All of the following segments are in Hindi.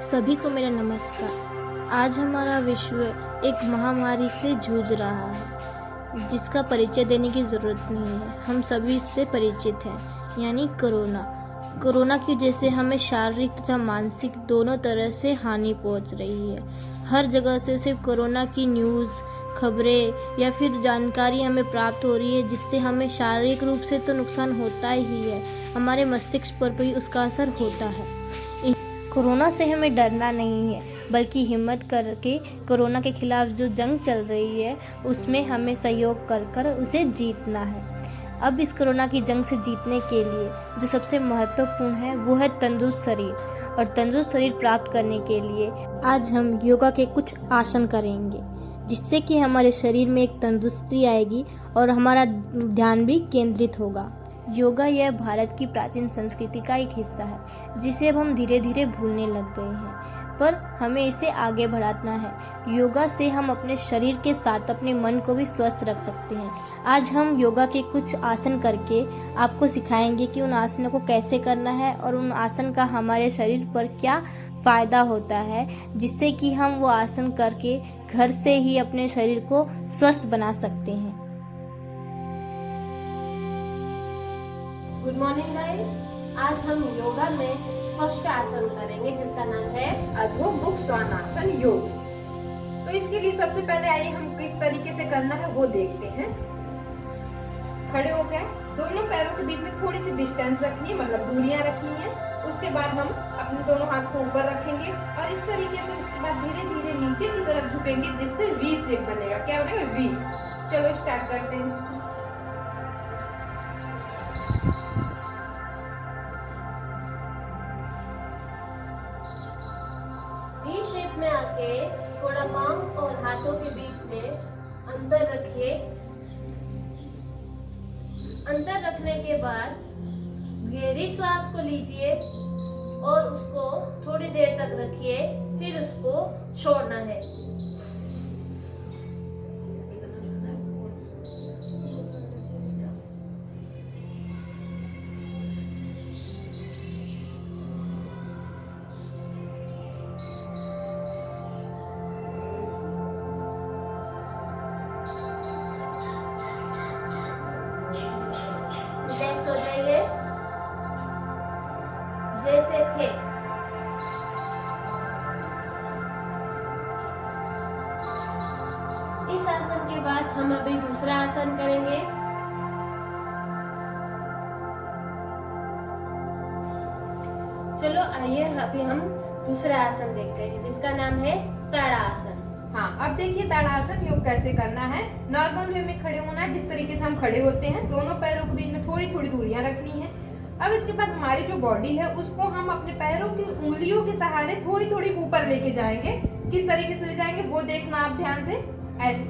सभी को मेरा नमस्कार। आज हमारा विश्व एक महामारी से जूझ रहा है जिसका परिचय देने की ज़रूरत नहीं है। हम सभी इससे परिचित हैं, यानी कोरोना। कोरोना की वजह से हमें शारीरिक तथा मानसिक दोनों तरह से हानि पहुंच रही है। हर जगह से सिर्फ कोरोना की न्यूज़, खबरें या फिर जानकारी हमें प्राप्त हो रही है, जिससे हमें शारीरिक रूप से तो नुकसान होता ही है, हमारे मस्तिष्क पर भी उसका असर होता है। कोरोना से हमें डरना नहीं है, बल्कि हिम्मत करके कोरोना के खिलाफ जो जंग चल रही है उसमें हमें सहयोग कर कर उसे जीतना है। अब इस कोरोना की जंग से जीतने के लिए जो सबसे महत्वपूर्ण है वो है तंदुरुस्त शरीर, और तंदुरुस्त शरीर प्राप्त करने के लिए आज हम योगा के कुछ आसन करेंगे, जिससे कि हमारे शरीर में एक तंदुरुस्ती आएगी और हमारा ध्यान भी केंद्रित होगा। योगा यह भारत की प्राचीन संस्कृति का एक हिस्सा है, जिसे अब हम धीरे धीरे भूलने लग गए हैं, पर हमें इसे आगे बढ़ाना है। योगा से हम अपने शरीर के साथ अपने मन को भी स्वस्थ रख सकते हैं। आज हम योगा के कुछ आसन करके आपको सिखाएंगे कि उन आसनों को कैसे करना है और उन आसन का हमारे शरीर पर क्या फ़ायदा होता है, जिससे कि हम वो आसन करके घर से ही अपने शरीर को स्वस्थ बना सकते हैं। Good morning guys. आज हम योगा में फर्स्ट आसन करेंगे, जिसका नाम है अधो मुख स्वानासन योग। तो इसके लिए सबसे पहले आइए हम किस तरीके से करना है वो देखते हैं। खड़े हो गए, दोनों पैरों के बीच में थोड़ी सी डिस्टेंस रखनी है, मतलब दूरियां रखनी है। उसके बाद हम अपने दोनों हाथ को ऊपर रखेंगे और इस तरीके से उसके बाद धीरे धीरे नीचे की तरफ झुकेंगे, जिससे वी शेप बनेगा। क्या बनेगा? वी। चलो स्टार्ट करते हैं। वी शेप में आके थोड़ा पांव और हाथों के बीच में अंतर रखिए। अंतर रखने के बाद गहरी सांस को लीजिए और उसको थोड़ी देर तक रखिए, फिर उसको छोड़ना है। रिलैक्स हो जाइए जैसे थे। इस आसन के बाद हम अभी दूसरा आसन करेंगे। चलो आइए अभी हम दूसरा आसन देखते हैं, जिसका नाम है ताड़ासन। हाँ, अब देखिए ताड़ासन योग कैसे करना है। नॉर्मल वे में खड़े होना है, जिस तरीके से हम खड़े होते हैं। दोनों पैरों के बीच में थोड़ी थोड़ी दूरियां रखनी है। अब इसके बाद हमारी जो बॉडी है उसको हम अपने पैरों की उंगलियों के सहारे थोड़ी थोड़ी ऊपर लेके जाएंगे। किस तरीके से ले जाएंगे वो देखना आप ध्यान से। ऐसे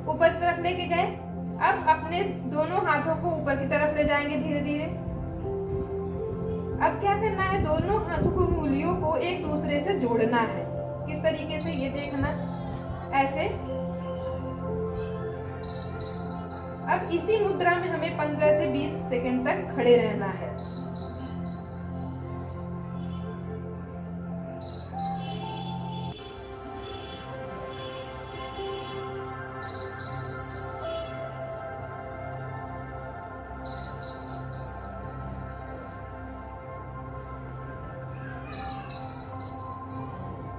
ऊपर की तरफ लेके गए। अब अपने दोनों हाथों को ऊपर की तरफ ले जाएंगे धीरे धीरे। अब क्या करना है, दोनों हाथों की उंगलियों को एक दूसरे से जोड़ना है। किस तरीके से, ये देखना, ऐसे। अब इसी मुद्रा में हमें 15 से 20 सेकंड तक खड़े रहना है।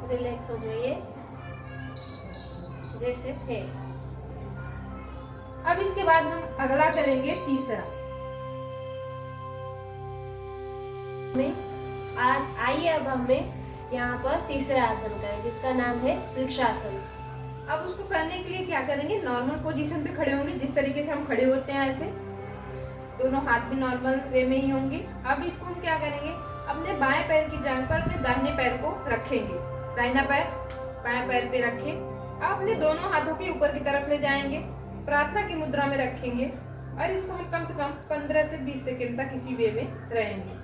रिलैक्स हो जाइए जैसे थे। अब इसके बाद हम अगला करेंगे तीसरा। आइए अब हमें यहाँ पर तीसरा आसन करें, जिसका नाम है वृक्षासन। अब उसको करने के लिए क्या करेंगे, नॉर्मल पोजीशन पे खड़े होंगे, जिस तरीके से हम खड़े होते हैं ऐसे। दोनों हाथ भी नॉर्मल वे में ही होंगे। अब इसको हम क्या करेंगे, अपने बाएं पैर की जांघ पर अपने दाहिने पैर को रखेंगे। दाहिना पैर बाएं पैर पे रखें। अब अपने दोनों हाथों के ऊपर की तरफ ले जाएंगे, प्रार्थना की मुद्रा में रखेंगे और इसको हम कम से कम 15 से 20 सेकंड तक इसी वे में रहेंगे।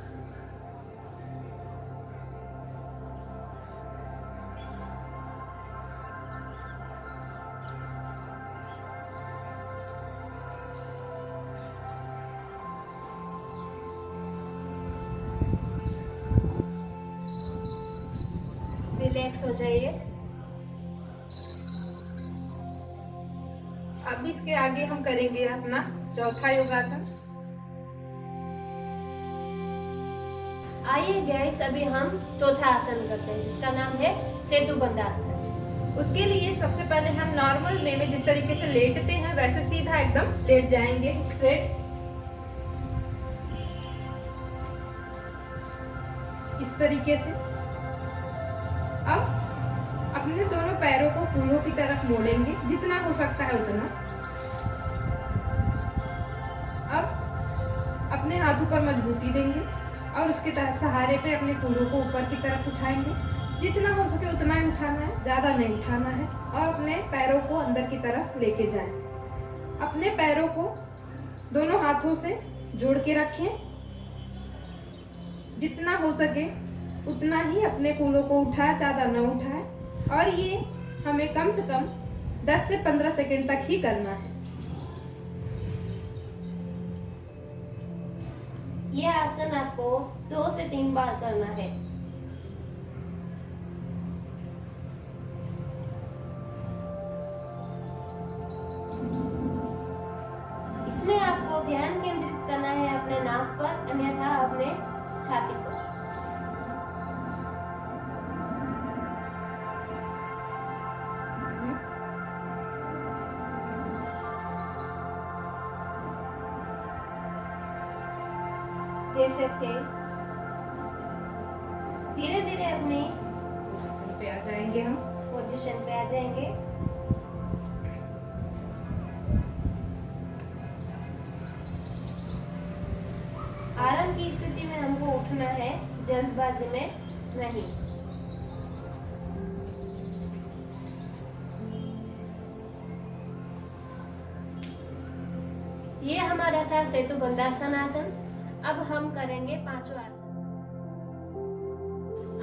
रिलैक्स हो जाइए। अब इसके आगे हम करेंगे अपना चौथा योगासन। आइए गाइस, अभी हम चौथा आसन करते हैं जिसका नाम है सेतु बंधासन। उसके लिए सबसे पहले हम नॉर्मल वे में जिस तरीके से लेटते हैं वैसे सीधा एकदम लेट जाएंगे, स्ट्रेट इस तरीके से। अब अपने दोनों पैरों को फूलों की तरफ मोड़ेंगे जितना हो सकता है उतना। अब अपने हाथों पर मजबूती देंगे और उसके सहारे पे अपने फूलों को ऊपर की तरफ उठाएंगे। जितना हो सके उतना ही उठाना है, ज्यादा नहीं उठाना है। और अपने पैरों को अंदर की तरफ लेके जाएं। अपने पैरों को दोनों हाथों से जोड़ के रखें। जितना हो सके उतना ही अपने फूलों को उठाए, ज्यादा न उठाए। और ये हमें कम से कम 10 से 15 सेकंड तक ही करना है। ये आसन आपको 2 से 3 बार करना है। इसमें आपको ध्यान केंद्रित करना है अपने नाक पर, अन्यथा अपने छाती पर। जैसे थे धीरे धीरे अपनी पोजीशन पे आ जाएंगे हम। पोजीशन पे आ जाएंगे। आराम की स्थिति में हमको उठना है, जल्दबाजी में नहीं। ये हमारा था सेतु बंधासन आसन। अब हम करेंगे पांचवा आसन।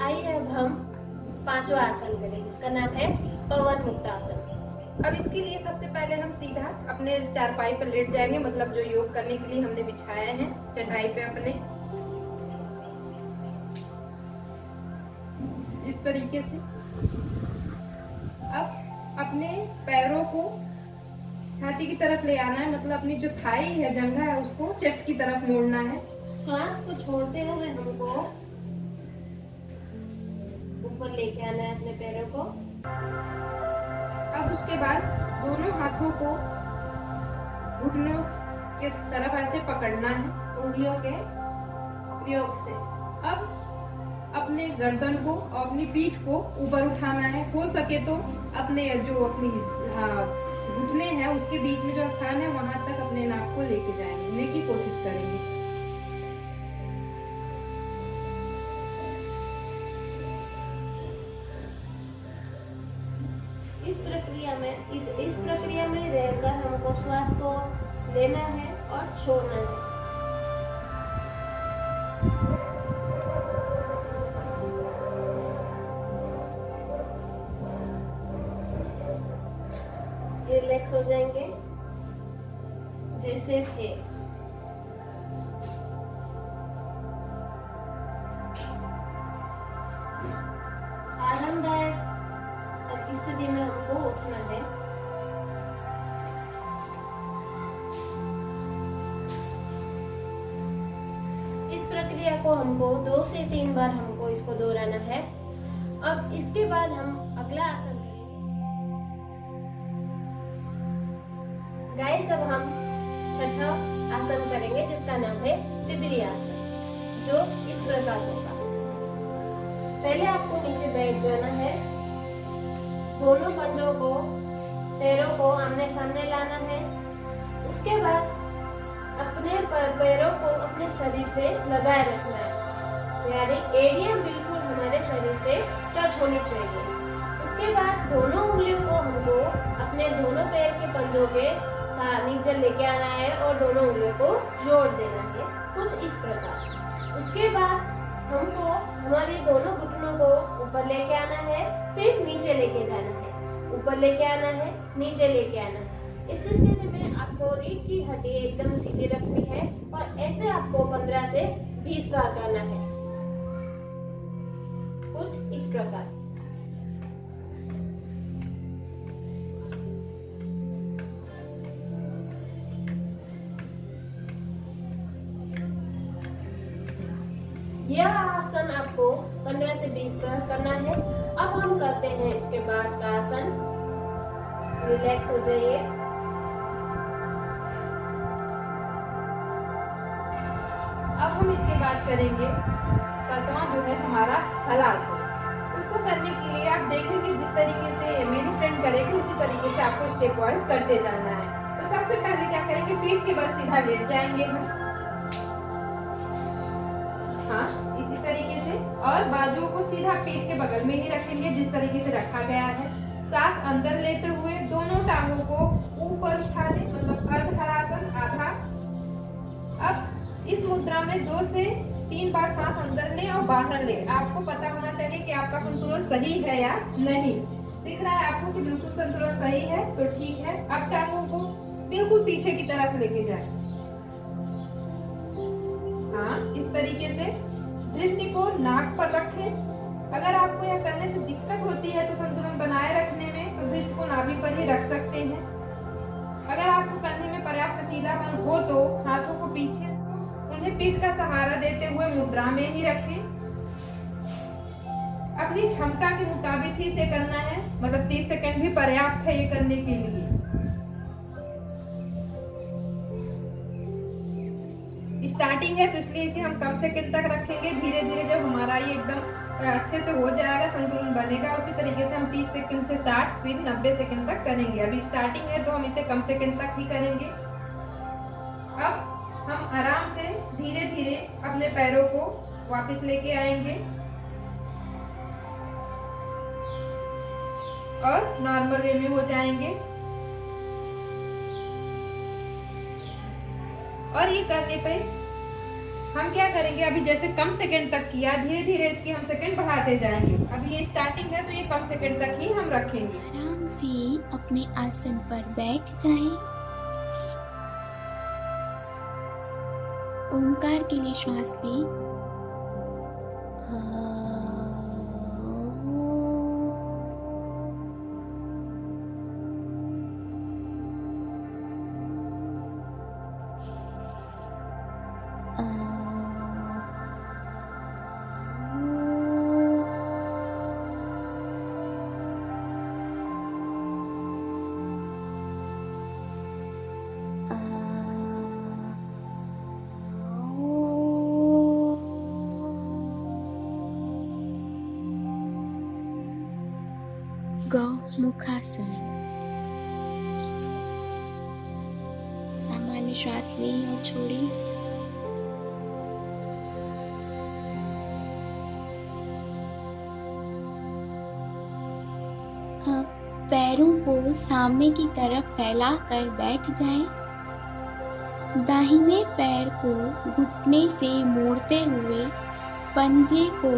आइए अब हम पांचवा आसन करें जिसका नाम है पवन मुक्तासन। अब इसके लिए सबसे पहले हम सीधा अपने चारपाई पर लेट जाएंगे, मतलब जो योग करने के लिए हमने बिछाया है चटाई पे अपने, इस तरीके से। अब अपने पैरों को छाती की तरफ ले आना है, मतलब अपनी जो थाई है, जंघा है, उसको चेस्ट की तरफ मोड़ना है। श्वास को छोड़ते हुए हमको ऊपर लेके आना है अपने पैरों को। अब उसके बाद दोनों हाथों को घुटनों के तरफ ऐसे पकड़ना है उंगलियों के प्रयोग से। अब अपने गर्दन को और अपनी पीठ को ऊपर उठाना है। हो सके तो अपने जो अपनी घुटने हैं उसके बीच में जो स्थान है वहां तक अपने नाक को लेके जाने की कोशिश करेंगे। इस प्रक्रिया में रहकर हमको श्वास को लेना है और छोड़ना है। रिलैक्स हो जाएंगे जैसे थे। आरामदायक स्थिति में हमको उठना है। इस प्रक्रिया को हमको 2 से 3 बार हमको इसको दोहराना है। अब इसके बाद हम अगला आसन गाइस, अब हम छठा आसन करेंगे जिसका नाम है तितली आसन, जो इस प्रकार होगा। पहले आपको नीचे बैठ जाना है, दोनों पंजों को, पैरों को आमने सामने लाना है। उसके बाद अपने पैरों को अपने शरीर से लगाए रखना है, यानी एरिया बिल्कुल हमारे शरीर से टच होनी चाहिए। उसके बाद दोनों उंगलियों को हमको अपने दोनों पैर के पंजों के नीचे लेके आना है और दोनों उंगलियों को जोड़ देना है, कुछ इस प्रकार। उसके बाद हमको हमारे दोनों घुटनों को ऊपर लेके आना है, फिर नीचे लेके जाना है, ऊपर लेके आना है, नीचे लेके आना है। इस स्थिति में आपको रीढ़ की हड्डी एकदम सीधी रखनी है और ऐसे आपको 15 से 20 बार करना है, कुछ इस प्रकार। यह आसन आपको 15 से 20 बार करना है। अब हम करते हैं इसके बाद का आसन। रिलैक्स हो जाइए। अब हम इसके बाद करेंगे 7वां जो है हमारा हलासन। उसको करने के लिए आप देखेंगे जिस तरीके से मेरी फ्रेंड करेगी उसी तरीके से आपको स्टेप वाइज करते जाना है। तो सबसे पहले क्या करेंगे, पीठ के बल सीधा लेट जाएंगे हम, हाँ इसी तरीके से, और बाजुओं को सीधा पीठ के बगल में ही रखेंगे जिस तरीके से रखा गया है। सांस अंदर लेते हुए दोनों टांगों को ऊपर उठा लें, मतलब अर्ध हलासन आधा। अब इस मुद्रा में 2 से 3 बार सांस अंदर लें और बाहर लें। आपको पता होना चाहिए कि आपका संतुलन सही है या नहीं। दिख रहा है आपको कि बिल्कुल संतुलन सही है तो ठीक है। अब टांगों को बिल्कुल पीछे की तरफ लेके जाएं, हाँ इस तरीके से। दृष्टि को नाक पर रखें। अगर आपको यह करने से दिक्कत होती है तो संतुलन बनाए रखने में, तो दृष्टि को नाभि पर ही रख सकते हैं। अगर आपको करने में पर्याप्त लचीलापन हो तो हाथों को पीछे, उन्हें पीठ का सहारा देते हुए मुद्रा में ही रखें। अपनी क्षमता के मुताबिक ही इसे करना है, मतलब 30 सेकंड भी पर्याप्त है ये करने के लिए। स्टार्टिंग है तो इसलिए इसे हम कम सेकंड तक रखेंगे। धीरे धीरे जब हमारा ये एकदम अच्छे से हो जाएगा, संतुलन बनेगा, उसी तरीके से हम 30 सेकंड से 60 फिर 90 सेकंड तक करेंगे। अभी स्टार्टिंग है तो हम इसे कम सेकंड तक ही करेंगे। अब हम आराम से धीरे धीरे अपने पैरों को वापस लेके आएंगे और नॉर्मल वे में हो जाएंगे। और ये करने पे हम क्या करेंगे, अभी जैसे कम सेकंड तक किया, धीरे धीरे इसकी हम सेकंड बढ़ाते जाएंगे। अभी ये स्टार्टिंग है तो ये कम सेकंड तक ही हम रखेंगे। आराम से अपने आसन पर बैठ जाएं। ओंकार के लिए श्वास लें। गौमुखासन। सामान्य श्वास लें और छोड़ें। अब पैरों को सामने की तरफ फैलाकर बैठ जाएं। दाहिने पैर को घुटने से मोड़ते हुए पंजे को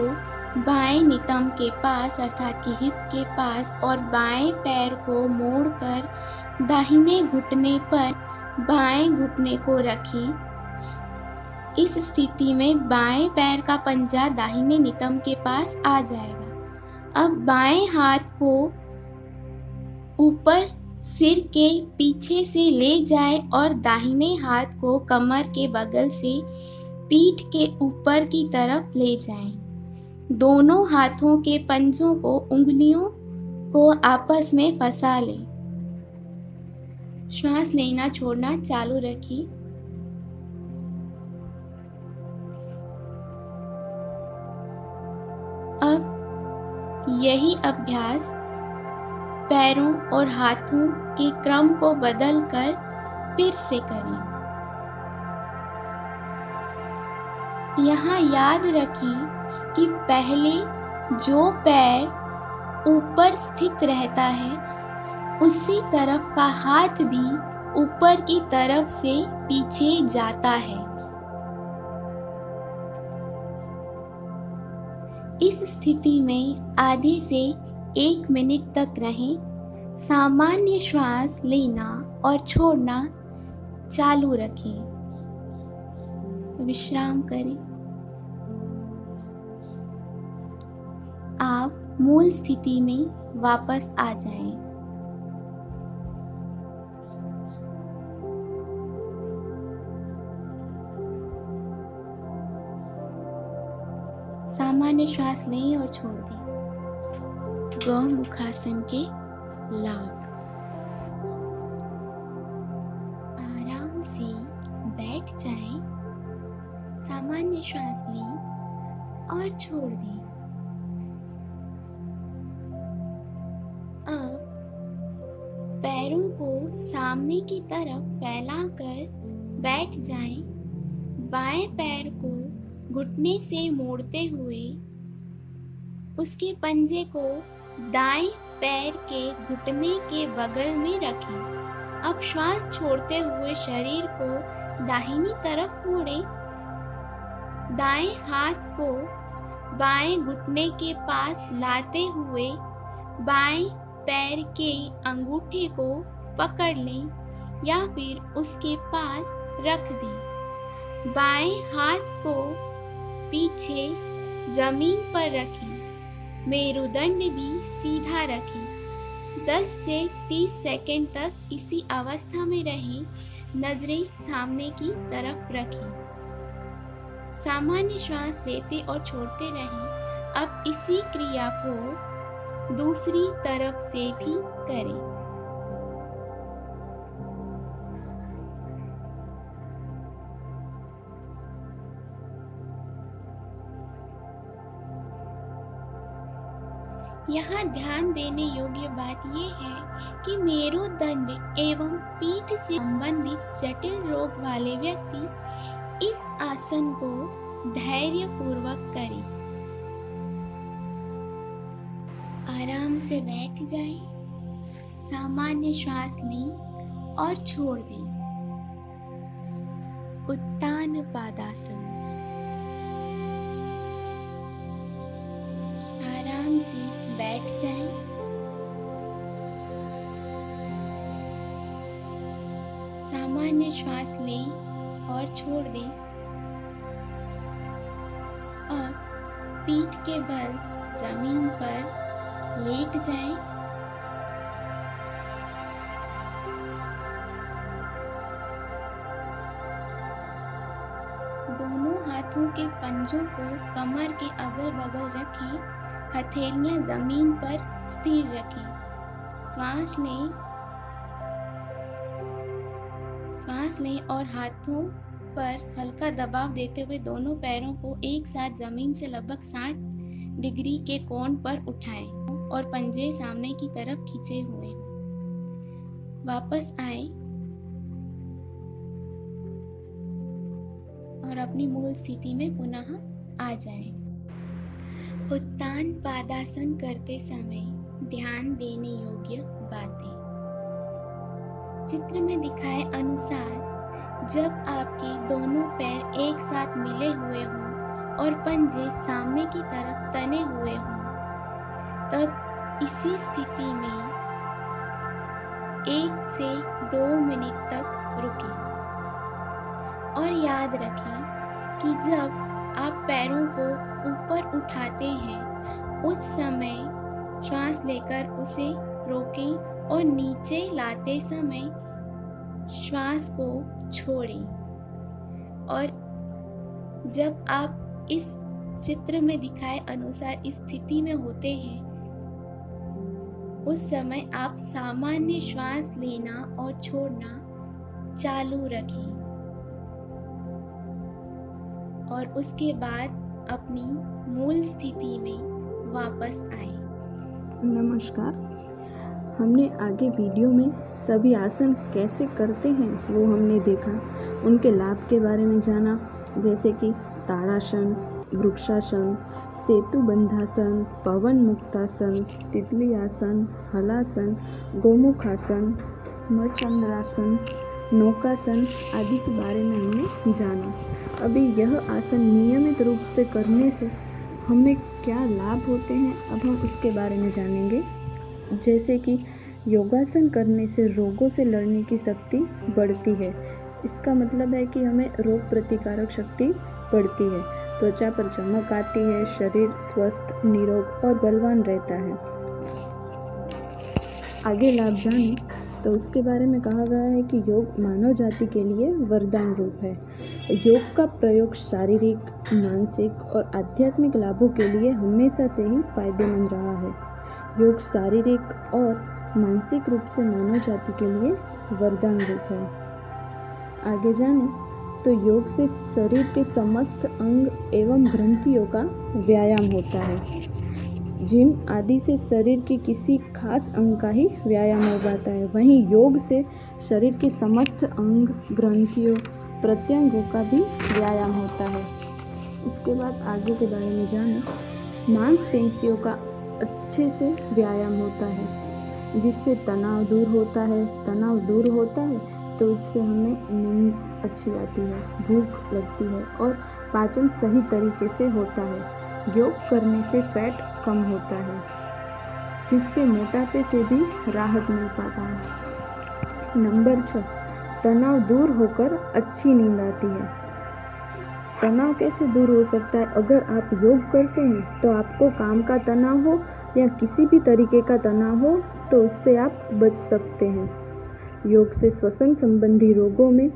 बाएं नितंब के पास अर्थात कि हिप के पास और बाएं पैर को मोड़कर दाहिने घुटने पर बाएं घुटने को रखें। इस स्थिति में बाएं पैर का पंजा दाहिने नितंब के पास आ जाएगा। अब बाएं हाथ को ऊपर सिर के पीछे से ले जाएं और दाहिने हाथ को कमर के बगल से पीठ के ऊपर की तरफ ले जाएं। दोनों हाथों के पंजों को उंगलियों को आपस में फंसा लें। श्वास लेना छोड़ना चालू रखिए। अब यही अभ्यास पैरों और हाथों के क्रम को बदलकर फिर से करें। यहाँ याद रखें कि पहले जो पैर ऊपर स्थित रहता है उसी तरफ का हाथ भी ऊपर की तरफ से पीछे जाता है। इस स्थिति में आधे से 1 मिनट तक रहें। सामान्य श्वास लेना और छोड़ना चालू रखें। विश्राम करें। आप मूल स्थिति में वापस आ जाएं। सामान्य श्वास लें और छोड़ दें। गौमुखासन के लाभ। आराम से बैठ जाएं, सामान्य श्वास लें और छोड़ दें। अब पैरों को सामने की तरफ फैलाकर बैठ जाएं। बाएं पैर को घुटने से मोड़ते हुए उसके पंजे को दाएं पैर के घुटने के बगल में रखें। अब श्वास छोड़ते हुए शरीर को दाहिनी तरफ मोड़ें। दाएं हाथ को बाएं घुटने के पास लाते हुए बाएं पैर के अंगूठे को पकड़ लें या फिर उसके पास रख दें। बाएं हाथ को पीछे जमीन पर रखें। मेरुदंड भी सीधा रखें। 10 से 30 सेकंड तक इसी अवस्था में रहें। नजरें सामने की तरफ रखें। सामान्य श्वास लेते और छोड़ते रहें। अब इसी क्रिया को दूसरी तरफ से भी करें। यहाँ ध्यान देने योग्य बात यह है कि मेरुदंड एवं पीठ से संबंधित जटिल रोग वाले व्यक्ति इस आसन को धैर्यपूर्वक करें। आराम से बैठ जाएं, सामान्य श्वास लें और छोड़ दें। उत्तान पादासन। आराम से बैठ जाएं, सामान्य श्वास लें और छोड़ दें। अब पीठ के बल जमीन पर लेट जाएं। दोनों हाथों के पंजों को कमर के अगल बगल रखें। हथेलियां जमीन पर स्थिर रखें। सांस लें और हाथों पर हल्का दबाव देते हुए दोनों पैरों को एक साथ जमीन से लगभग 60 डिग्री के कोण पर उठाएं और पंजे सामने की तरफ खींचे हुए। वापस आए और अपनी मूल स्थिति में पुनः आ जाएं। उत्तान पादासन करते समय ध्यान देने योग्य बातें। चित्र में दिखाए अनुसार जब आपके दोनों पैर एक साथ मिले हुए हों और पंजे सामने की तरफ तने हुए हों, तब इसी स्थिति में 1 से 2 मिनट तक रुकें और याद रखें कि जब आप पैरों को ऊपर उठाते हैं उस समय श्वास लेकर उसे रोकें और नीचे लाते समय श्वास को छोड़ें। और जब आप इस चित्र में दिखाए अनुसार इस स्थिति में होते हैं उस समय आप सामान्य श्वास लेना और छोड़ना चालू रखें और उसके बाद अपनी मूल स्थिति में वापस आएं। नमस्कार। हमने आगे वीडियो में सभी आसन कैसे करते हैं वो हमने देखा, उनके लाभ के बारे में जाना, जैसे कि ताड़ासन, वृक्षासन, सेतु बंधासन, पवन मुक्तासन, तितली आसन, हलासन, गोमुखासन, मरचंद्रासन, नौकासन आदि के बारे में हमने जाना। अभी यह आसन नियमित रूप से करने से हमें क्या लाभ होते हैं अब हम उसके बारे में जानेंगे। जैसे कि योगासन करने से रोगों से लड़ने की शक्ति बढ़ती है। इसका मतलब है कि हमें रोग प्रतिकारक शक्ति बढ़ती है, त्वचा पर चमक आती है, शरीर स्वस्थ, निरोग और बलवान रहता है। आगे लाभ जानें तो उसके बारे में कहा गया है कि योग मानव जाति के लिए वरदान रूप है। योग का प्रयोग शारीरिक, मानसिक और आध्यात्मिक लाभों के लिए हमेशा से ही फायदेमंद रहा है। योग शारीरिक और मानसिक रूप से मानव जाति के लिए वरदान रूप है। आगे जाने तो योग से शरीर के समस्त अंग एवं ग्रंथियों का व्यायाम होता है। जिम आदि से शरीर के किसी खास अंग का ही व्यायाम हो पाता है, वहीं योग से शरीर के समस्त अंग, ग्रंथियों, प्रत्यंगों का भी व्यायाम होता है। उसके बाद आगे के बारे में जानें। मांसपेशियों का अच्छे से व्यायाम होता है, जिससे तनाव दूर होता है। तनाव दूर होता है तो उससे हमें नींद अच्छी आती है, भूख लगती है और पाचन सही तरीके से होता है। योग करने से फैट कम होता है, जिससे मोटापे से भी राहत मिल पाता है। नंबर 6, तनाव दूर होकर अच्छी नींद आती है। तनाव कैसे दूर हो सकता है? अगर आप योग करते हैं तो आपको काम का तनाव हो या किसी भी तरीके का तनाव हो तो उससे आप बच सकते हैं। योग से श्वसन संबंधी रोगों में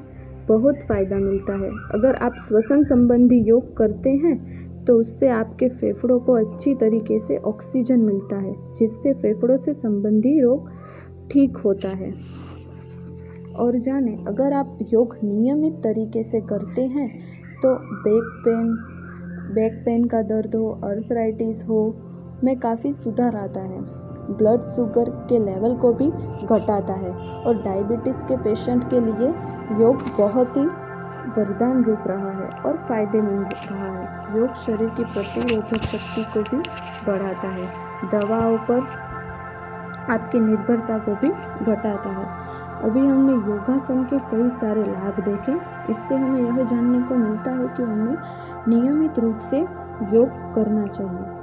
बहुत फ़ायदा मिलता है। अगर आप श्वसन संबंधी योग करते हैं तो उससे आपके फेफड़ों को अच्छी तरीके से ऑक्सीजन मिलता है, जिससे फेफड़ों से संबंधी रोग ठीक होता है। और जाने, अगर आप योग नियमित तरीके से करते हैं तो बैक पेन का दर्द हो, अर्थराइटिस हो में काफ़ी सुधार आता है। ब्लड शुगर के लेवल को भी घटाता है और डायबिटीज़ के पेशेंट के लिए योग बहुत ही वरदान रूप रहा है और फायदेमंद रहा है। योग शरीर की प्रतिरोधक शक्ति को भी बढ़ाता है, दवाओं पर आपकी निर्भरता को भी घटाता है। अभी हमने योगासन के कई सारे लाभ देखे। इससे हमें यह जानने को मिलता है कि हमें नियमित रूप से योग करना चाहिए।